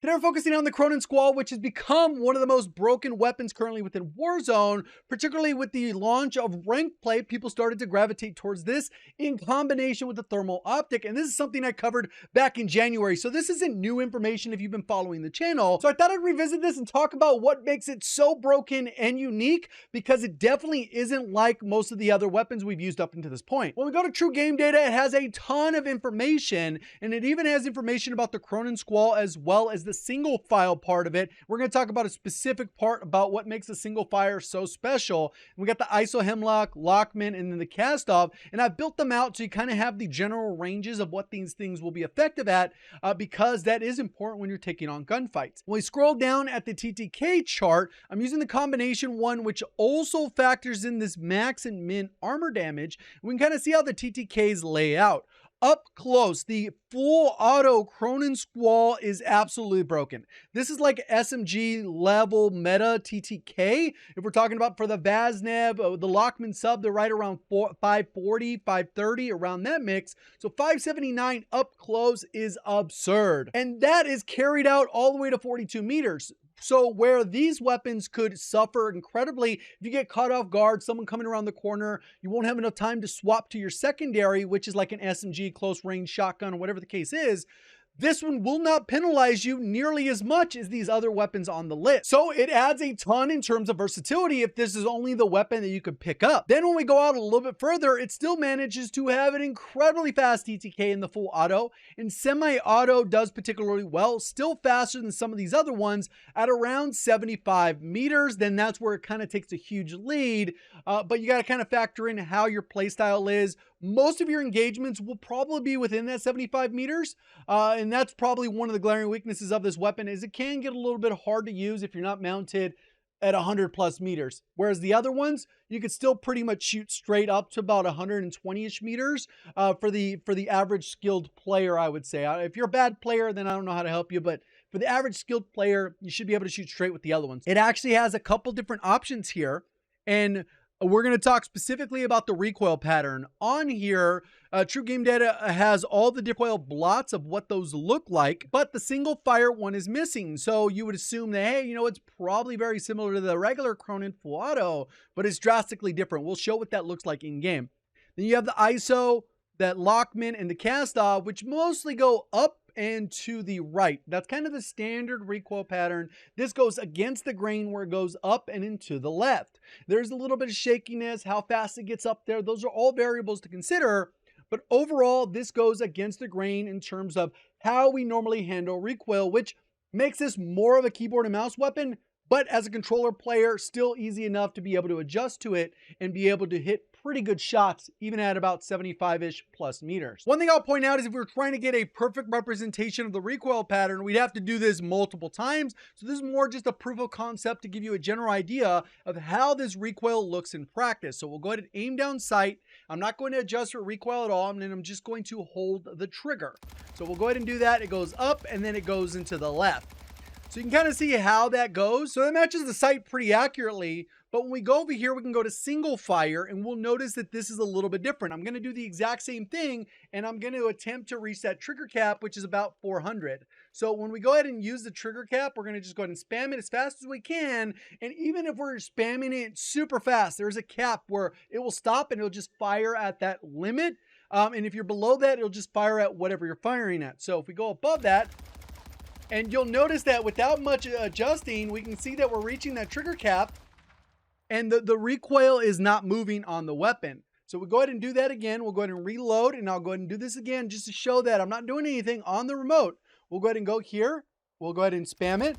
Today we're focusing on the Cronen Squall, which has become one of the most broken weapons currently within Warzone, particularly with the launch of ranked play. People started to gravitate towards this in combination with the thermal optic, and this is something I covered back in January, so this isn't new information if you've been following the channel. So I thought I'd revisit this and talk about what makes it so broken and unique, because it definitely isn't like most of the other weapons we've used up until this point. When we go to True Game Data, it has a ton of information, and it even has information about the Cronen Squall as well as the single file part of it. We're going to talk about a specific part about what makes the single fire so special. And we got the ISO Hemlock, Lockman, and then the cast off, and I've built them out so you kind of have the general ranges of what these things will be effective at, because that is important when you're taking on gunfights. When we scroll down at the TTK chart, I'm using the combination one, which also factors in this max and min armor damage. We can kind of see how the TTKs lay out. Up close, the full auto Cronen Squall is absolutely broken. This is like SMG level meta TTK. If we're talking about for the Vaznev, the Lockman sub, they're right around 540, 530, around that mix. So 579 up close is absurd. And that is carried out all the way to 42 meters. So where these weapons could suffer incredibly, if you get caught off guard, someone coming around the corner, you won't have enough time to swap to your secondary, which is like an SMG, close range shotgun, or whatever the case is. This one will not penalize you nearly as much as these other weapons on the list. So it adds a ton in terms of versatility if this is only the weapon that you could pick up. Then when we go out a little bit further, it still manages to have an incredibly fast TTK in the full auto, and semi-auto does particularly well, still faster than some of these other ones at around 75 meters. Then that's where it kind of takes a huge lead, but you got to kind of factor in how your playstyle is. Most of your engagements will probably be within that 75 meters, and that's probably one of the glaring weaknesses of this weapon, is it can get a little bit hard to use if you're not mounted at 100 plus meters. Whereas the other ones, you could still pretty much shoot straight up to about 120-ish meters for the average skilled player, I would say. If you're a bad player, then I don't know how to help you, but for the average skilled player, you should be able to shoot straight with the other ones. It actually has a couple different options here, and we're going to talk specifically about the recoil pattern. On here, True Game Data has all the recoil blots of what those look like, but the single fire one is missing. So you would assume that, hey, you know, it's probably very similar to the regular Cronen full auto, but it's drastically different. We'll show what that looks like in game. Then you have the ISO, that Lockman, and the cast off, which mostly go up and to the right. That's kind of the standard recoil pattern. This goes against the grain where it goes up and into the left. There's a little bit of shakiness, how fast it gets up there. Those are all variables to consider. But overall, this goes against the grain in terms of how we normally handle recoil, which makes this more of a keyboard and mouse weapon, but as a controller player, still easy enough to be able to adjust to it and be able to hit pretty good shots, even at about 75-ish plus meters. One thing I'll point out is if we're trying to get a perfect representation of the recoil pattern, we'd have to do this multiple times. So this is more just a proof of concept to give you a general idea of how this recoil looks in practice. So we'll go ahead and aim down sight. I'm not going to adjust for recoil at all, and then I'm just going to hold the trigger. So we'll go ahead and do that. It goes up and then it goes into the left. So you can kind of see how that goes. So that matches the sight pretty accurately. But when we go over here, we can go to single fire, and we'll notice that this is a little bit different. I'm going to do the exact same thing, and I'm going to attempt to reach that trigger cap, which is about 400. So when we go ahead and use the trigger cap, we're going to just go ahead and spam it as fast as we can. And even if we're spamming it super fast, there's a cap where it will stop and it'll just fire at that limit. And if you're below that, it'll just fire at whatever you're firing at. So if we go above that, and you'll notice that without much adjusting, we can see that we're reaching that trigger cap, and the recoil is not moving on the weapon. So we'll go ahead and do that again. We'll go ahead and reload, and I'll go ahead and do this again just to show that I'm not doing anything on the remote. We'll go ahead and go here. We'll go ahead and spam it.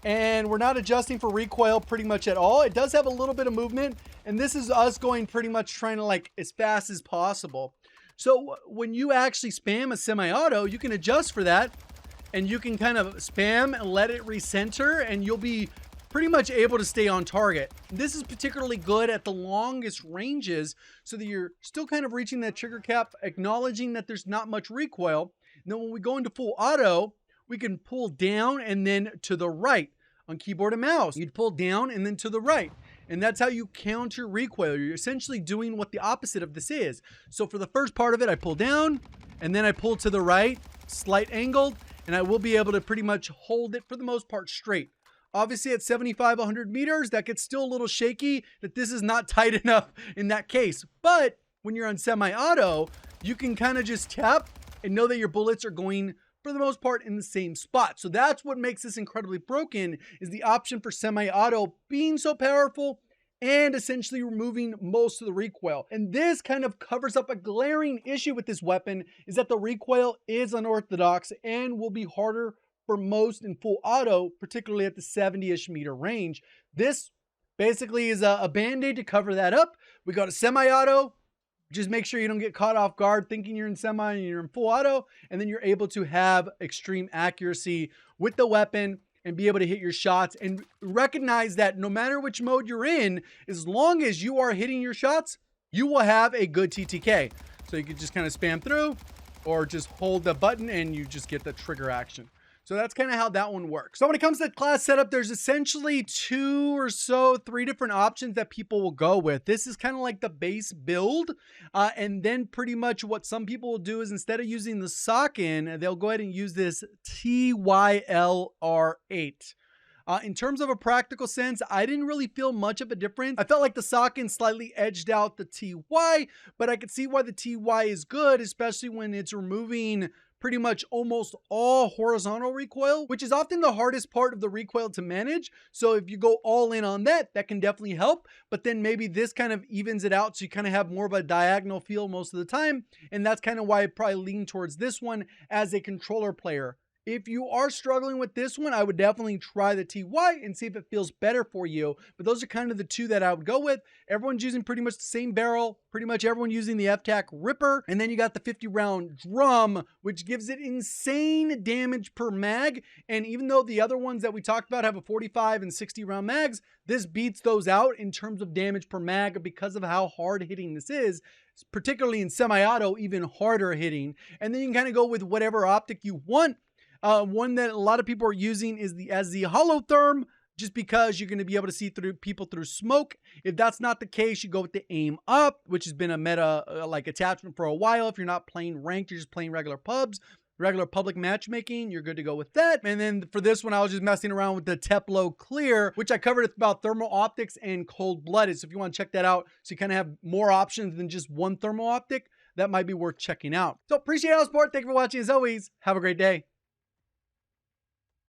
And we're not adjusting for recoil pretty much at all. It does have a little bit of movement, and this is us going pretty much trying to like as fast as possible. So when you actually spam a semi-auto, you can adjust for that, and you can kind of spam and let it recenter, and you'll be pretty much able to stay on target. This is particularly good at the longest ranges, so that you're still kind of reaching that trigger cap, acknowledging that there's not much recoil. And then when we go into full auto, we can pull down and then to the right. On keyboard and mouse, you'd pull down and then to the right. And that's how you counter recoil. You're essentially doing what the opposite of this is. So for the first part of it, I pull down, and then I pull to the right, slight angled, and I will be able to pretty much hold it for the most part straight. Obviously at 75, 100 meters, that gets still a little shaky, that this is not tight enough in that case. But when you're on semi-auto, you can kind of just tap and know that your bullets are going for the most part in the same spot. So that's what makes this incredibly broken, is the option for semi-auto being so powerful and essentially removing most of the recoil. And this kind of covers up a glaring issue with this weapon, is that the recoil is unorthodox and will be harder for most in full auto, particularly at the 70-ish meter range. This basically is a band-aid to cover that up. We go to semi-auto. Just make sure you don't get caught off guard thinking you're in semi and you're in full auto, and then you're able to have extreme accuracy with the weapon and be able to hit your shots, and recognize that no matter which mode you're in, as long as you are hitting your shots, you will have a good TTK. So you can just kind of spam through or just hold the button and you just get the trigger action. So that's kind of how that one works. So when it comes to class setup, there's essentially 3 different options that people will go with. This is kind of like the base build. And then pretty much what some people will do is, instead of using the sock-in, they'll go ahead and use this TYLR8. In terms of a practical sense, I didn't really feel much of a difference. I felt like the sock-in slightly edged out the TY, but I could see why the TY is good, especially when it's removing pretty much almost all horizontal recoil, which is often the hardest part of the recoil to manage. So if you go all in on that, that can definitely help. But then maybe this kind of evens it out, so you kind of have more of a diagonal feel most of the time. And that's kind of why I probably lean towards this one as a controller player. If you are struggling with this one, I would definitely try the TY and see if it feels better for you. But those are kind of the 2 that I would go with. Everyone's using pretty much the same barrel, pretty much everyone using the FTAC Ripper. And then you got the 50-round drum, which gives it insane damage per mag. And even though the other ones that we talked about have a 45 and 60 round mags, this beats those out in terms of damage per mag because of how hard hitting this is, particularly in semi-auto, even harder hitting. And then you can kind of go with whatever optic you want. One that a lot of people are using is the holotherm, just because you're going to be able to see through people through smoke. If that's not the case, you go with the aim up, which has been a meta like attachment for a while. If you're not playing ranked, you're just playing regular pubs, regular public matchmaking, you're good to go with that. And then for this one, I was just messing around with the Teplo Clear, which I covered about thermal optics and cold-blooded. So if you want to check that out, so you kind of have more options than just one thermal optic, that might be worth checking out. So appreciate all the support. Thank you for watching. As always, have a great day.